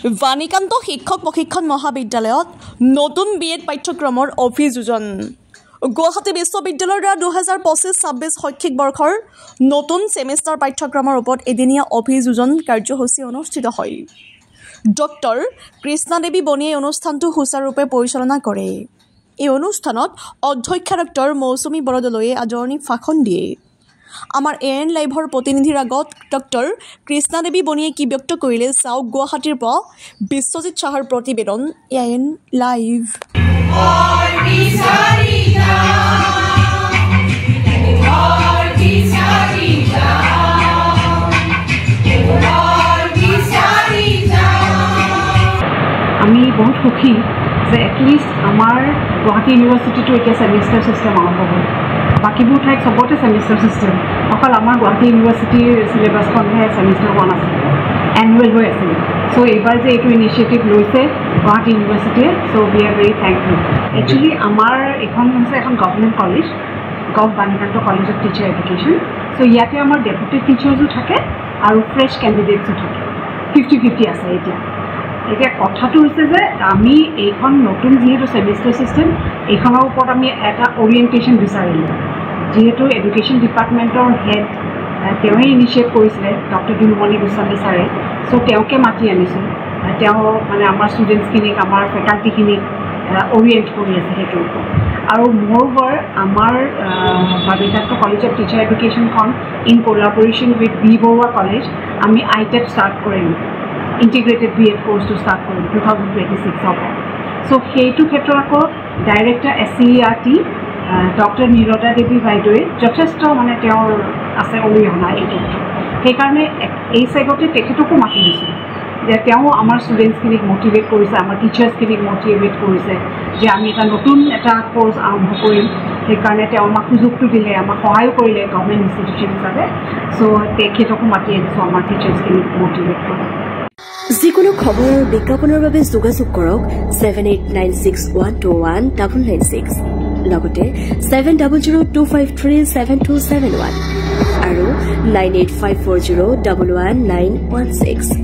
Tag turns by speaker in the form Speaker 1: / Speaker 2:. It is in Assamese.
Speaker 1: বাণীকান্ত শিক্ষক প্ৰশিক্ষণ মহাবিদ্যালয়ত নতুন বিএড পাঠ্যক্ৰমৰ অভিযোজন গুৱাহাটী বিশ্ববিদ্যালয়ৰ দ্বাৰা 2025-26 শৈক্ষিক বৰ্ষৰ নতুন সেমিষ্টাৰ পাঠ্যক্ৰমৰ ওপৰত এদিনীয়া অভিযোজন কাৰ্যসূচী অনুষ্ঠিত হয়। ডক্টৰ কৃষ্ণা দেৱী বনিয়ে অনুষ্ঠানটো সুচাৰুৰূপে পৰিচালনা কৰে। এই অনুষ্ঠানত অধ্যক্ষা ডক্টৰ মৌচুমী বৰদলৈয়ে আদৰণি ভাষণ দিয়ে। আমাৰ এএন লাইভৰ প্ৰতিনিধিৰ আগত ডক্টৰ কৃষ্ণা দেৱী বনিয়ে কি ব্যক্ত কৰিলে চাওক গুৱাহাটীৰ পৰা বিশ্বজিৎ চাহাৰ প্ৰতিবেদন এএন লাইভ।
Speaker 2: আমি বহুত সুখী যে এটলিষ্ট আমাৰ গুৱাহাটী ইউনিভাৰ্চিটিটো এতিয়া ছেমিষ্টাৰ ছিষ্টেম আৰম্ভ হ'ল। বাকীবোৰ ঠাইত চবতে ছেমিষ্টাৰ ছিষ্টেম, অকল আমাৰ গুৱাহাটী ইউনিভাৰ্চিটিৰ চিলেবাছখনহে ছেমিষ্টাৰ 1 আছিলে, এনুৱেল হৈ আছিলে। চ' এইবাৰ যে এইটো ইনিচিয়েটিভ লৈছে গুৱাহাটী ইউনিভাৰ্চিটিয়ে, so' we are very thankful. Actually আমাৰ এইখন হৈছে এখন government college, Banikanta college of teacher education. So' ইয়াতে আমাৰ ডেপুটি টিচাৰ্ছো থাকে আৰু ফ্ৰেছ কেণ্ডিডেটছো থাকে, 50-50 আছে এতিয়া কথাটো হৈছে যে আমি এইখন নতুন যিহেতু ছেমিষ্টাৰ ছিষ্টেম, এইখনৰ ওপৰত আমি এটা অৰিয়েণ্টেশ্যন বিচাৰিলোঁ। যিহেতু এডুকেশ্যন ডিপাৰ্টমেণ্টৰ হেড তেওঁৱে ইনিচিয়েট কৰিছিলে, ডক্টৰ দুলুমণি গোস্বামী ছাৰে। চ' তেওঁকে মাতি আনিছোঁ, তেওঁ মানে আমাৰ ষ্টুডেণ্টছখিনিক, আমাৰ ফেকাল্টিখিনিক অৰিয়েণ্ট কৰি আছে সেইটোৰ ওপৰত। আৰু মোৰভাৰ আমাৰ বাণীকান্ত কলেজ অফ টিচাৰ এডুকেশ্যনখন in collaboration with B Barooah college আমি ITEP ষ্টাৰ্ট কৰিলোঁ, ইণ্টিগ্ৰেটেড BEd কোৰ্চটো ষ্টাৰ্ট কৰিলোঁ 2026 পৰা। চ' সেইটো ক্ষেত্ৰত আকৌ director SCERT doctor Nirada Devi বাইদেৱে যথেষ্ট মানে তেওঁৰ আছে অৰিহণা এই ক্ষেত্ৰত। সেইকাৰণে এই চাইডতে তেখেতকো মাতি দিছোঁ যে তেওঁ আমাৰ ষ্টুডেণ্টছখিনিক মটিভেট কৰিছে, আমাৰ টিচাৰ্ছখিনিক মটিভেট কৰিছে যে আমি এটা নতুন এটা কোৰ্চ আৰম্ভ কৰিম। সেইকাৰণে তেওঁ আমাক সুযোগটো দিলে, আমাক সহায়ো কৰিলে গভৰ্ণমেণ্ট ইনষ্টিটিউশ্যন হিচাপে। চ' তেখেতকো মাতি আনিছোঁ আমাৰ টিচাৰ্ছখিনিক মটিভেট কৰি।
Speaker 3: যিকোনো খবৰ বিজ্ঞাপনৰ বাবে যোগাযোগ কৰক 7896121996 লগতে 7002537271 আৰু 9854011916।